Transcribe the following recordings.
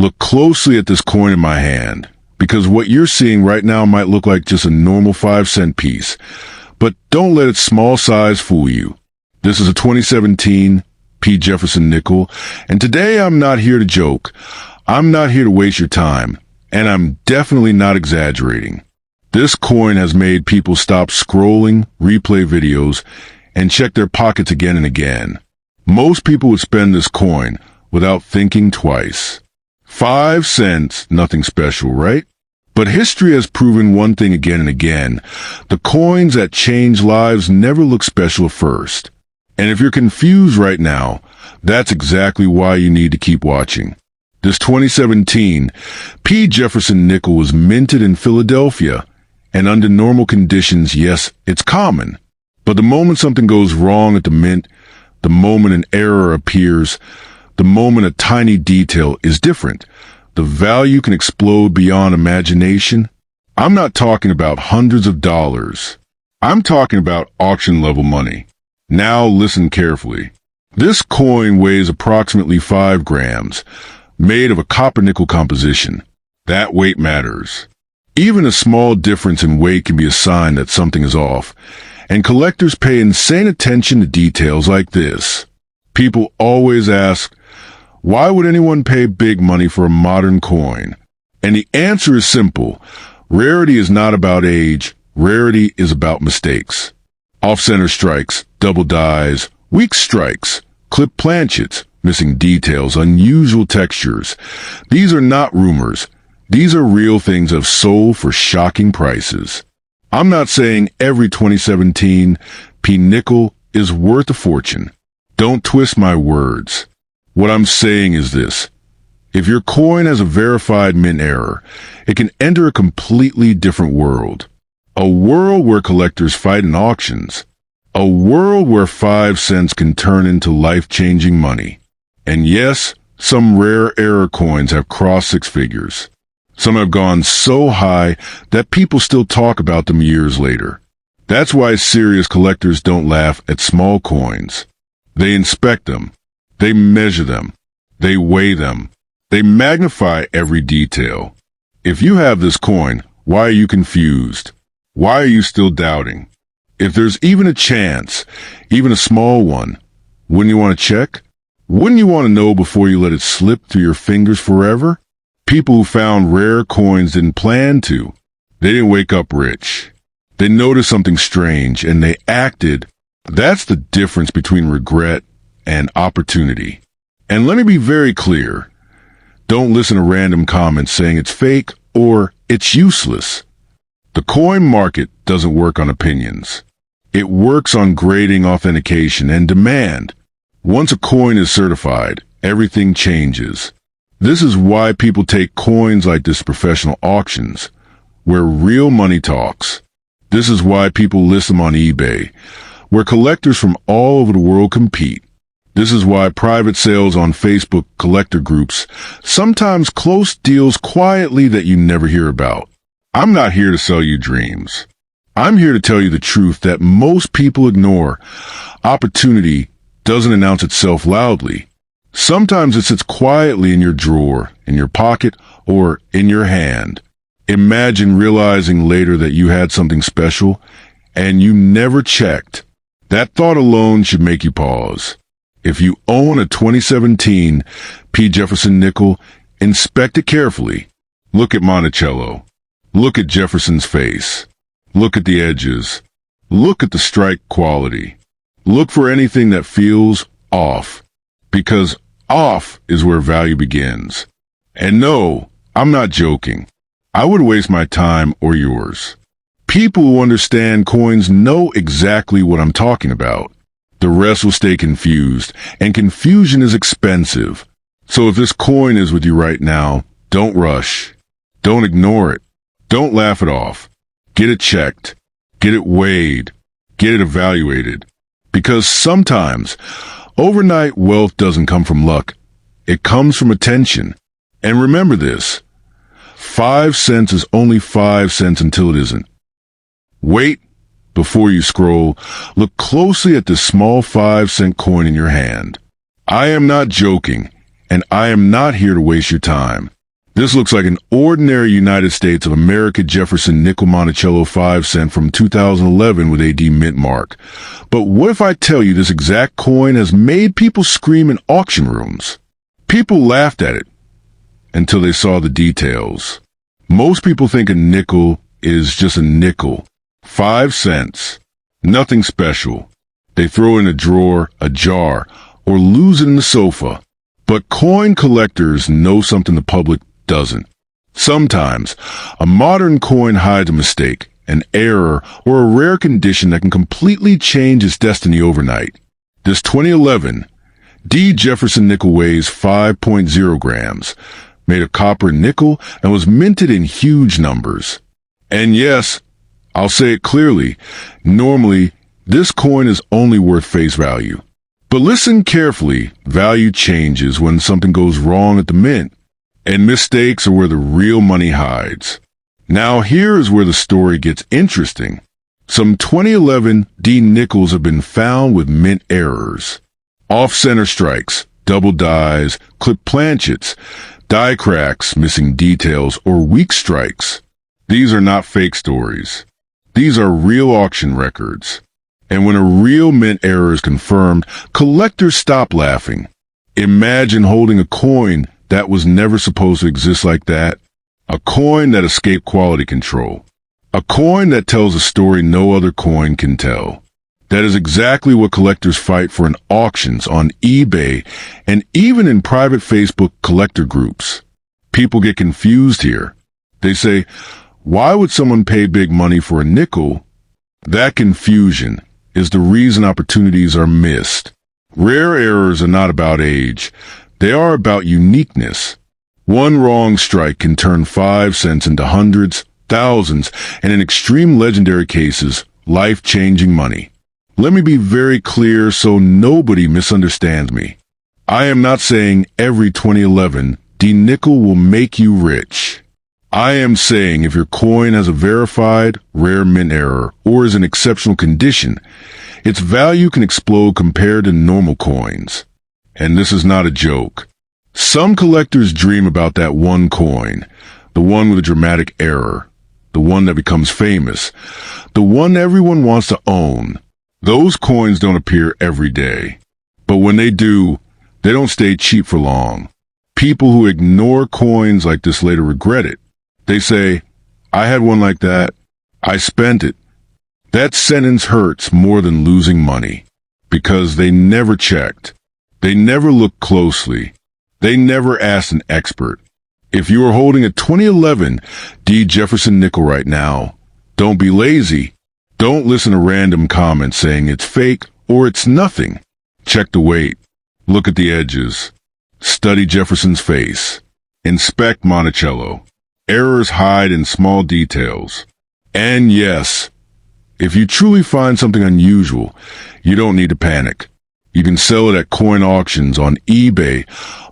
Look closely at this coin in my hand, because what you're seeing right now might look like just a normal 5-cent piece. But don't let its small size fool you. This is a 2017 P. Jefferson Nickel, and today I'm not here to joke. I'm not here to waste your time, and I'm definitely not exaggerating. This coin has made people stop scrolling, replay videos, and check their pockets again and again. Most people would spend this coin without thinking twice. 5 cents, nothing special, right? But history has proven one thing again and again. The coins that change lives never look special at first. And if you're confused right now, that's exactly why you need to keep watching. This 2017 P. Jefferson Nickel was minted in Philadelphia, and under normal conditions, yes, it's common. But the moment something goes wrong at the mint, the moment an error appears, the moment a tiny detail is different, the value can explode beyond imagination. I'm not talking about hundreds of dollars. I'm talking about auction-level money. Now listen carefully. This coin weighs approximately 5 grams, made of a copper-nickel composition. That weight matters. Even a small difference in weight can be a sign that something is off, and collectors pay insane attention to details like this. People always ask, why would anyone pay big money for a modern coin? And the answer is simple. Rarity is not about age. Rarity is about mistakes. Off-center strikes, double dies, weak strikes, clipped planchets, missing details, unusual textures. These are not rumors. These are real things that have sold for shocking prices. I'm not saying every 2017 P. Nickel is worth a fortune. Don't twist my words. What I'm saying is this. If your coin has a verified mint error, it can enter a completely different world. A world where collectors fight in auctions. A world where 5 cents can turn into life-changing money. And yes, some rare error coins have crossed 6 figures. Some have gone so high that people still talk about them years later. That's why serious collectors don't laugh at small coins. They inspect them. They measure them. They weigh them. They magnify every detail. If you have this coin, why are you confused? Why are you still doubting? If there's even a chance, even a small one, wouldn't you want to check? Wouldn't you want to know before you let it slip through your fingers forever? People who found rare coins didn't plan to. They didn't wake up rich. They noticed something strange and they acted. That's the difference between regret and opportunity. And let me be very clear. Don't listen to random comments saying it's fake or it's useless. The coin market doesn't work on opinions. It works on grading, authentication, and demand. Once a coin is certified, everything changes. This is why people take coins like this to professional auctions, where real money talks. This is why people list them on eBay, where collectors from all over the world compete. This is why private sales on Facebook collector groups sometimes close deals quietly that you never hear about. I'm not here to sell you dreams. I'm here to tell you the truth that most people ignore. Opportunity doesn't announce itself loudly. Sometimes it sits quietly in your drawer, in your pocket, or in your hand. Imagine realizing later that you had something special and you never checked. That thought alone should make you pause. If you own a 2017 P. Jefferson Nickel, inspect it carefully. Look at Monticello. Look at Jefferson's face. Look at the edges. Look at the strike quality. Look for anything that feels off. Because off is where value begins. And no, I'm not joking. I would waste my time or yours. People who understand coins know exactly what I'm talking about. The rest will stay confused, and confusion is expensive. So if this coin is with you right now, don't rush. Don't ignore it. Don't laugh it off. Get it checked. Get it weighed. Get it evaluated. Because sometimes overnight wealth doesn't come from luck. It comes from attention. And remember this. 5 cents is only 5 cents until it isn't. Wait. Before you scroll, look closely at this small 5-cent coin in your hand. I am not joking, and I am not here to waste your time. This looks like an ordinary United States of America Jefferson Nickel Monticello 5 cent from 2011 with AD mint mark. But what if I tell you this exact coin has made people scream in auction rooms? People laughed at it until they saw the details. Most people think a nickel is just a nickel. 5 cents. Nothing special. They throw it in a drawer, a jar, or lose it in the sofa. But coin collectors know something the public doesn't. Sometimes, a modern coin hides a mistake, an error, or a rare condition that can completely change its destiny overnight. This 2011 D. Jefferson Nickel weighs 5.0 grams, made of copper and nickel, and was minted in huge numbers. And yes, I'll say it clearly, normally, this coin is only worth face value. But listen carefully, value changes when something goes wrong at the mint, and mistakes are where the real money hides. Now here is where the story gets interesting. Some 2011 D nickels have been found with mint errors. Off-center strikes, double dies, clipped planchets, die cracks, missing details, or weak strikes. These are not fake stories. These are real auction records. And when a real mint error is confirmed, collectors stop laughing. Imagine holding a coin that was never supposed to exist like that. A coin that escaped quality control. A coin that tells a story no other coin can tell. That is exactly what collectors fight for in auctions, on eBay, and even in private Facebook collector groups. People get confused here. They say, why would someone pay big money for a nickel? That confusion is the reason opportunities are missed. Rare errors are not about age. They are about uniqueness. One wrong strike can turn 5 cents into hundreds, thousands, and in extreme legendary cases, life-changing money. Let me be very clear so nobody misunderstands me. I am not saying every 2011 D nickel will make you rich. I am saying if your coin has a verified, rare mint error or is in exceptional condition, its value can explode compared to normal coins. And this is not a joke. Some collectors dream about that one coin, the one with a dramatic error, the one that becomes famous, the one everyone wants to own. Those coins don't appear every day. But when they do, they don't stay cheap for long. People who ignore coins like this later regret it. They say, I had one like that. I spent it. That sentence hurts more than losing money, because they never checked. They never looked closely. They never asked an expert. If you are holding a 2011 D. Jefferson Nickel right now, don't be lazy. Don't listen to random comments saying it's fake or it's nothing. Check the weight. Look at the edges. Study Jefferson's face. Inspect Monticello. Errors hide in small details. And yes, if you truly find something unusual, you don't need to panic. You can sell it at coin auctions on eBay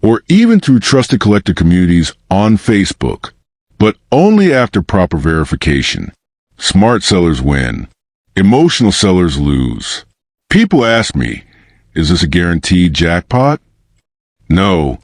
or even through trusted collector communities on Facebook, but only after proper verification. Smart sellers win. Emotional sellers lose. People ask me, is this a guaranteed jackpot? No.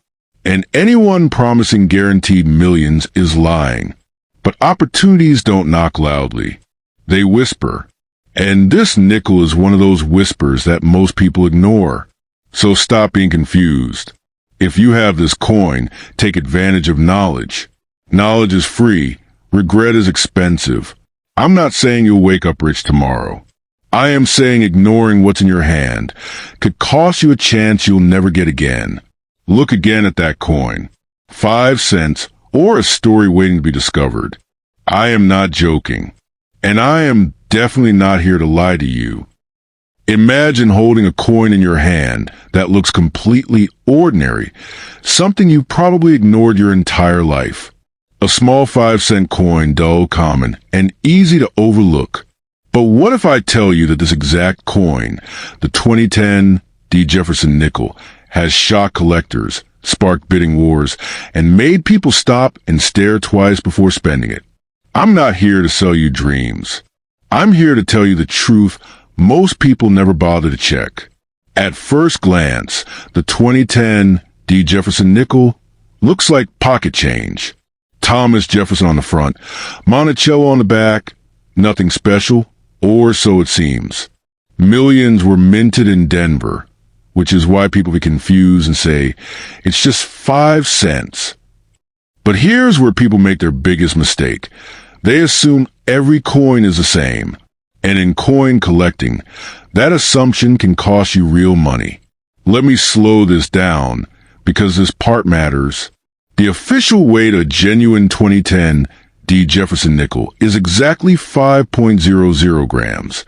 And anyone promising guaranteed millions is lying. But opportunities don't knock loudly. They whisper. And this nickel is one of those whispers that most people ignore. So stop being confused. If you have this coin, take advantage of knowledge. Knowledge is free. Regret is expensive. I'm not saying you'll wake up rich tomorrow. I am saying ignoring what's in your hand could cost you a chance you'll never get again. Look again at that coin. 5 cents or a story waiting to be discovered. I am not joking. And I am definitely not here to lie to you. Imagine holding a coin in your hand that looks completely ordinary, something you probably ignored your entire life. A small 5-cent coin, dull, common, and easy to overlook. But what if I tell you that this exact coin, the 2010 D. Jefferson Nickel, has shocked collectors, sparked bidding wars, and made people stop and stare twice before spending it? I'm not here to sell you dreams. I'm here to tell you the truth most people never bother to check. At first glance, the 2010 D. Jefferson Nickel, looks like pocket change. Thomas Jefferson on the front, Monticello on the back, nothing special, or so it seems. Millions were minted in Denver, which is why people get confused and say, it's just 5 cents. But here's where people make their biggest mistake. They assume every coin is the same. And in coin collecting, that assumption can cost you real money. Let me slow this down, because this part matters. The official weight of a genuine 2010 D. Jefferson nickel is exactly 5.00 grams,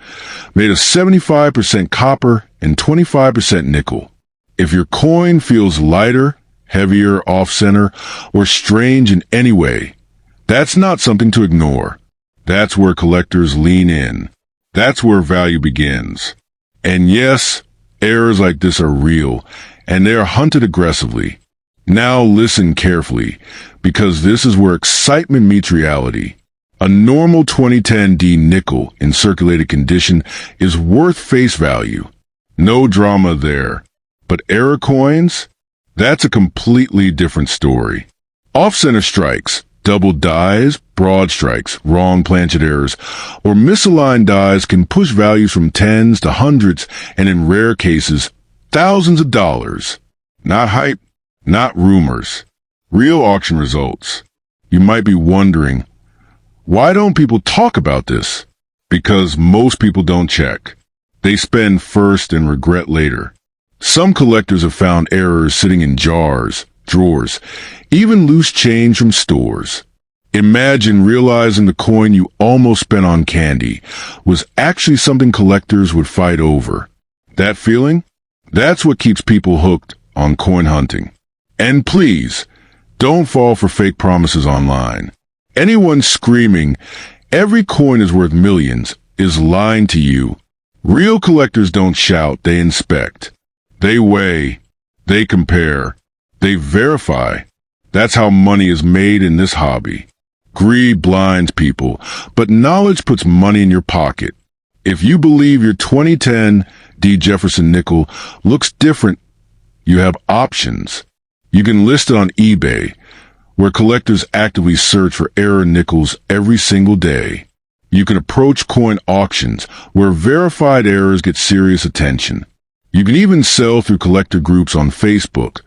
made of 75% copper and 25% nickel. If your coin feels lighter, heavier, off-center, or strange in any way, that's not something to ignore. That's where collectors lean in. That's where value begins. And yes, errors like this are real, and they are hunted aggressively. Now listen carefully, because this is where excitement meets reality. A normal 2010 D nickel in circulated condition is worth face value. No drama there. But error coins? That's a completely different story. Off-center strikes, double dies, broad strikes, wrong planchet errors, or misaligned dies can push values from tens to hundreds, and in rare cases, thousands of dollars. Not hype, not rumors. Real auction results. You might be wondering, why don't people talk about this? Because most people don't check. They spend first and regret later. Some collectors have found errors sitting in jars, drawers, even loose change from stores. Imagine realizing the coin you almost spent on candy was actually something collectors would fight over. That feeling? That's what keeps people hooked on coin hunting. And please, don't fall for fake promises online. Anyone screaming, every coin is worth millions, is lying to you. Real collectors don't shout, they inspect. They weigh, they compare, they verify. That's how money is made in this hobby. Greed blinds people, but knowledge puts money in your pocket. If you believe your 2010 D. Jefferson nickel looks different, you have options. You can list it on eBay, where collectors actively search for error nickels every single day. You can approach coin auctions, where verified errors get serious attention. You can even sell through collector groups on Facebook,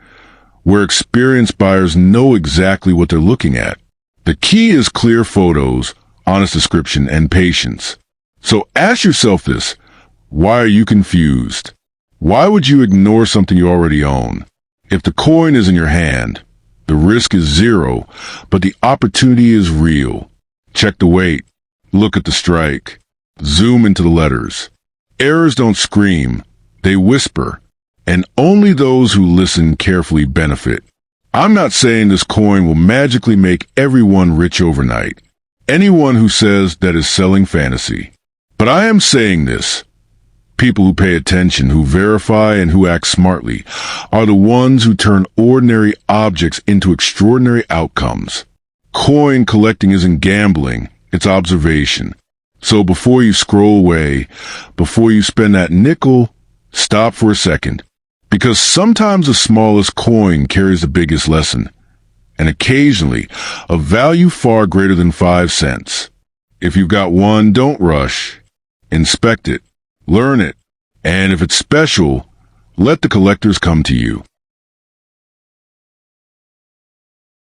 where experienced buyers know exactly what they're looking at. The key is clear photos, honest description, and patience. So ask yourself this: why are you confused? Why would you ignore something you already own? If the coin is in your hand, the risk is zero, but the opportunity is real. Check the weight. Look at the strike. Zoom into the letters. Errors don't scream, they whisper, and only those who listen carefully benefit. I'm not saying this coin will magically make everyone rich overnight. Anyone who says that is selling fantasy. But I am saying this: people who pay attention, who verify, and who act smartly are the ones who turn ordinary objects into extraordinary outcomes. Coin collecting isn't gambling, it's observation. So before you scroll away, before you spend that nickel, stop for a second. Because sometimes the smallest coin carries the biggest lesson, and occasionally a value far greater than 5 cents. If you've got one, don't rush. Inspect it, learn it, and if it's special, let the collectors come to you.